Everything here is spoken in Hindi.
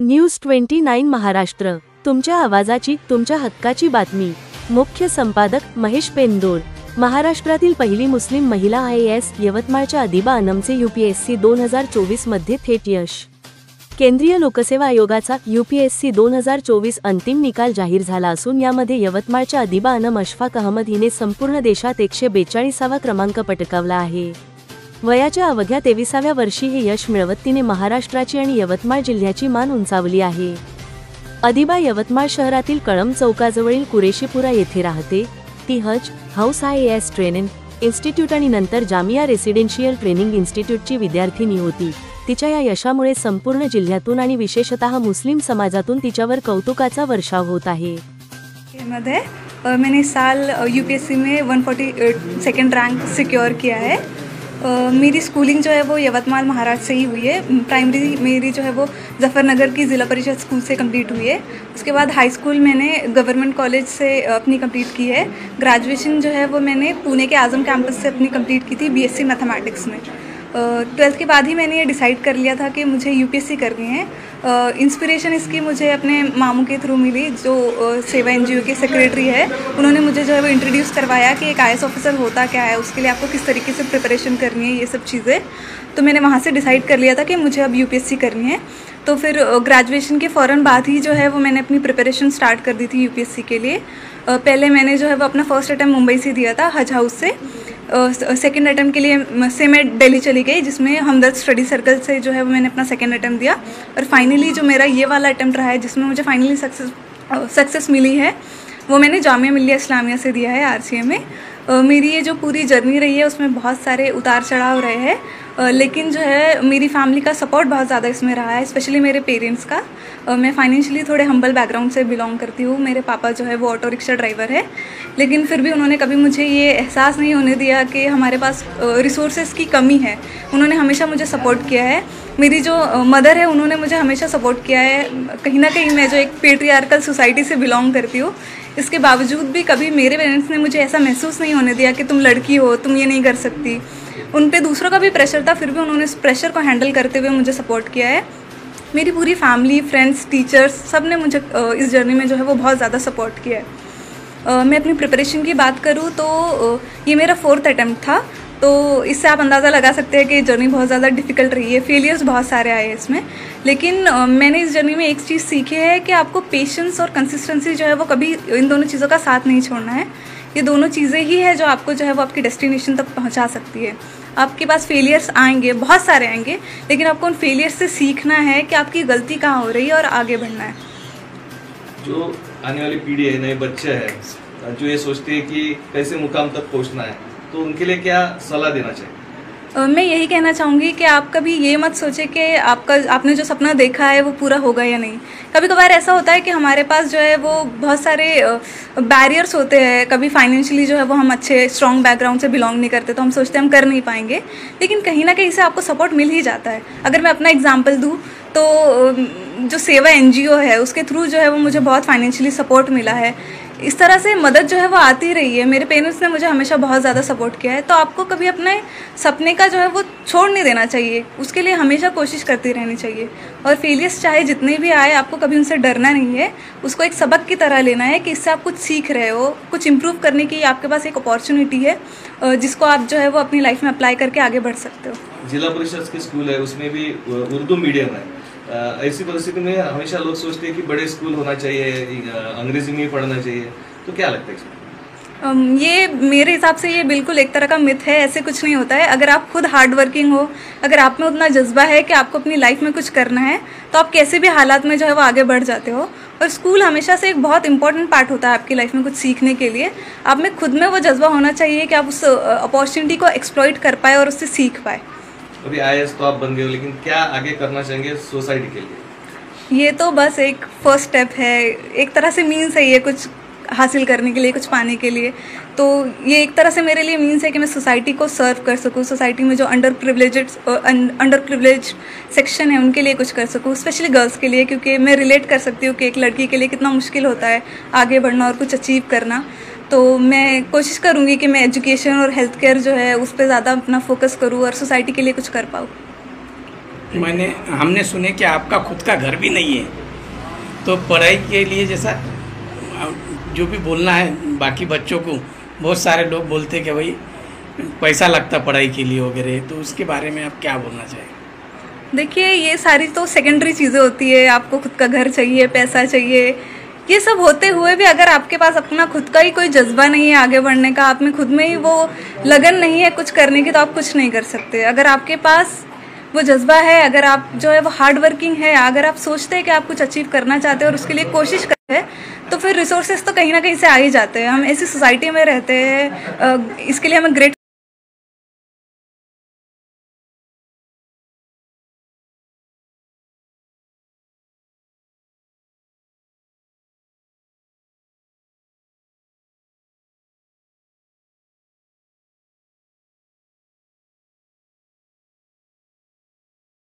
न्यूज 29 महाराष्ट्र, तुमच्या आवाजाची, तुमच्या हक्काची बातमी। मुख्य संपादक महेश पेंदोर। महाराष्ट्रातील पहिली मुस्लिम महिला IAS यवतमाळच्या अदिबा अनमचे UPSC 2024 मध्ये थेट यश। केंद्रीय लोकसेवा आयोगाचा UPSC 2024 अंतिम निकाल जाहीर झाला असून यामध्ये यवतमाळच्या अदिबा अनम अशफाक अहमद हिने संपूर्ण देशात 142वा क्रमांक पटकावला आहे। वयाच्या अवघ्या 23व्या वर्षी हे यश मिळवत तिने महाराष्ट्राची आणि यवतमाळ जिल्ह्याची मान उंचावली आहे। अदिबा यवतमाळ शहरातील कळंब चौकाजवळील कुरेशीपुरा येथे राहते। ती हज हाऊस IAS ट्रेनिंग इन्स्टिट्यूट आणि नंतर जामिया रेसिडेन्शियल ट्रेनिंग इन्स्टिट्यूटची विद्यार्थिनी होती। तिच्या या यशामुळे संपूर्ण जिल्ह्यातून आणि विशेषतः मुस्लिम समाजातून तिच्यावर कौतुकाचा वर्षाव होत आहे। मैंने इस साल UPSC में 142nd रैंक सिक्योर किया है। मेरी स्कूलिंग जो है वो यवतमाल महाराष्ट्र से ही हुई है। प्राइमरी मेरी जो है वो जफरनगर की ज़िला परिषद स्कूल से कंप्लीट हुई है। उसके बाद हाई स्कूल मैंने गवर्नमेंट कॉलेज से अपनी कंप्लीट की है। ग्रेजुएशन जो है वो मैंने पुणे के आज़म कैंपस से अपनी कंप्लीट की थी BSc मैथमेटिक्स में। 12th के बाद ही मैंने ये डिसाइड कर लिया था कि मुझे UPSC करनी है। इंस्पिरेशन इसकी मुझे अपने मामू के थ्रू मिली, जो सेवा NGO के सेक्रेटरी है। उन्होंने मुझे जो है वो इंट्रोड्यूस करवाया कि एक IAS ऑफिसर होता क्या है, उसके लिए आपको किस तरीके से प्रिपरेशन करनी है, ये सब चीज़ें। तो मैंने वहाँ से डिसाइड कर लिया था कि मुझे अब UPSC करनी है। तो फिर ग्रेजुएशन के फ़ौरन बाद ही जो है वो मैंने अपनी प्रिपरेशन स्टार्ट कर दी थी UPSC के लिए। पहले मैंने जो है वो अपना फर्स्ट अटैम्प्ट मुंबई से दिया था, हज हाउस से। सेकेंड अटैम्प्ट के लिए से मैं दिल्ली चली गई, जिसमें हमदर्द स्टडी सर्कल से जो है वो मैंने अपना सेकेंड अटैम्प्ट दिया। और फाइनली जो मेरा ये वाला अटैम्प्ट रहा है, जिसमें मुझे फाइनली सक्सेस मिली है, वो मैंने जामिया मिल्लिया इस्लामिया से दिया है, RCA में। मेरी ये जो पूरी जर्नी रही है उसमें बहुत सारे उतार चढ़ाव रहे हैं, लेकिन जो है मेरी फैमिली का सपोर्ट बहुत ज़्यादा इसमें रहा है, स्पेशली मेरे पेरेंट्स का। मैं फाइनेंशियली थोड़े हम्बल बैकग्राउंड से बिलोंग करती हूँ। मेरे पापा जो है वो ऑटो रिक्शा ड्राइवर है, लेकिन फिर भी उन्होंने कभी मुझे ये एहसास नहीं होने दिया कि हमारे पास रिसोर्सेज की कमी है। उन्होंने हमेशा मुझे सपोर्ट किया है। मेरी जो मदर है, उन्होंने मुझे हमेशा सपोर्ट किया है। कहीं ना कहीं मैं जो एक पेट्रियार्कल सोसाइटी से बिलोंग करती हूँ, इसके बावजूद भी कभी मेरे पेरेंट्स ने मुझे ऐसा महसूस नहीं होने दिया कि तुम लड़की हो, तुम ये नहीं कर सकती। उन पे दूसरों का भी प्रेशर था, फिर भी उन्होंने इस प्रेशर को हैंडल करते हुए मुझे सपोर्ट किया है। मेरी पूरी फैमिली, फ्रेंड्स, टीचर्स, सब ने मुझे इस जर्नी में जो है वो बहुत ज़्यादा सपोर्ट किया है। मैं अपनी प्रिपरेशन की बात करूँ तो ये मेरा 4th अटैम्प्ट था, तो इससे आप अंदाज़ा लगा सकते हैं कि जर्नी बहुत ज़्यादा डिफ़िकल्ट रही है। फेलियर्स बहुत सारे आए इसमें, लेकिन मैंने इस जर्नी में एक चीज़ सीखी है कि आपको पेशेंस और कंसिस्टेंसी जो है वो कभी इन दोनों चीज़ों का साथ नहीं छोड़ना है। ये दोनों चीज़ें ही है जो आपको जो है वो आपकी डेस्टिनेशन तक पहुंचा सकती है। आपके पास फेलियर्स आएंगे, बहुत सारे आएंगे, लेकिन आपको उन फेलियर्स से सीखना है कि आपकी गलती कहाँ हो रही है और आगे बढ़ना है। जो आने वाली पीढ़ी है, नए बच्चे हैं जो ये सोचते हैं कि कैसे मुकाम तक पहुंचना है, तो उनके लिए क्या सलाह देना चाहिए? मैं यही कहना चाहूँगी कि आप कभी ये मत सोचें कि आपने जो सपना देखा है वो पूरा होगा या नहीं। कभी कभार ऐसा होता है कि हमारे पास जो है वो बहुत सारे बैरियर्स होते हैं। कभी फाइनेंशियली जो है वो हम अच्छे स्ट्रॉन्ग बैकग्राउंड से बिलोंग नहीं करते, तो हम सोचते हैं हम कर नहीं पाएंगे, लेकिन कहीं ना कहीं से आपको सपोर्ट मिल ही जाता है। अगर मैं अपना एग्जाम्पल दूँ तो जो सेवा NGO है, उसके थ्रू जो है वो मुझे बहुत फाइनेंशियली सपोर्ट मिला है। इस तरह से मदद जो है वो आती रही है। मेरे पेरेंट्स ने मुझे हमेशा बहुत ज़्यादा सपोर्ट किया है। तो आपको कभी अपने सपने का जो है वो छोड़ नहीं देना चाहिए, उसके लिए हमेशा कोशिश करती रहनी चाहिए। और फेलियर्स चाहे जितने भी आए, आपको कभी उनसे डरना नहीं है, उसको एक सबक की तरह लेना है कि इससे आप कुछ सीख रहे हो, कुछ इम्प्रूव करने की आपके पास एक अपॉर्चुनिटी है, जिसको आप जो है वो अपनी लाइफ में अप्लाई करके आगे बढ़ सकते हो। जिला परिषद के स्कूल है, उसमें भी उर्दू मीडियम है। ऐसी परिस्थिति में हमेशा लोग सोचते हैं कि बड़े स्कूल होना चाहिए, अंग्रेजी में ही पढ़ना चाहिए, तो क्या लगता है इसमें? ये मेरे हिसाब से ये बिल्कुल एक तरह का मिथ है। ऐसे कुछ नहीं होता है। अगर आप खुद हार्ड वर्किंग हो, अगर आप में उतना जज्बा है कि आपको अपनी लाइफ में कुछ करना है, तो आप कैसे भी हालात में जो है वो आगे बढ़ जाते हो। और स्कूल हमेशा से एक बहुत इंपॉर्टेंट पार्ट होता है आपकी लाइफ में कुछ सीखने के लिए। आप में खुद में वो जज्बा होना चाहिए कि आप उस अपॉर्चुनिटी को एक्सप्लॉइट कर पाए और उससे सीख पाए। अभी IAS तो आप बन गए हो, लेकिन क्या आगे करना चाहेंगे सोसाइटी के लिए? ये तो बस एक फर्स्ट स्टेप है, एक तरह से मीन्स है ये कुछ हासिल करने के लिए, कुछ पाने के लिए। तो ये एक तरह से मेरे लिए मीन्स है कि मैं सोसाइटी को सर्व कर सकूँ, सोसाइटी में जो अंडर प्रिविलेज सेक्शन है उनके लिए कुछ कर सकूँ, स्पेशली गर्ल्स के लिए, क्योंकि मैं रिलेट कर सकती हूँ कि एक लड़की के लिए कितना मुश्किल होता है आगे बढ़ना और कुछ अचीव करना। तो मैं कोशिश करूँगी कि मैं एजुकेशन और हेल्थ केयर जो है उस पर ज़्यादा अपना फोकस करूँ और सोसाइटी के लिए कुछ कर पाऊँ। हमने सुने कि आपका खुद का घर भी नहीं है, तो पढ़ाई के लिए जैसा जो भी बोलना है बाकी बच्चों को, बहुत सारे लोग बोलते कि भाई पैसा लगता पढ़ाई के लिए वगैरह, तो उसके बारे में आप क्या बोलना चाहेंगे? देखिए, ये सारी तो सेकेंडरी चीज़ें होती है। आपको खुद का घर चाहिए, पैसा चाहिए, ये सब होते हुए भी अगर आपके पास अपना खुद का ही कोई जज्बा नहीं है आगे बढ़ने का, आप में खुद में ही वो लगन नहीं है कुछ करने की, तो आप कुछ नहीं कर सकते। अगर आपके पास वो जज्बा है, अगर आप जो है वो हार्ड वर्किंग है, अगर आप सोचते हैं कि आप कुछ अचीव करना चाहते हैं और उसके लिए कोशिश करते हैं, तो फिर रिसोर्सेज तो कहीं ना कहीं से आ ही जाते हैं। हम ऐसी सोसाइटी में रहते हैं, इसके लिए हमें ग्रेट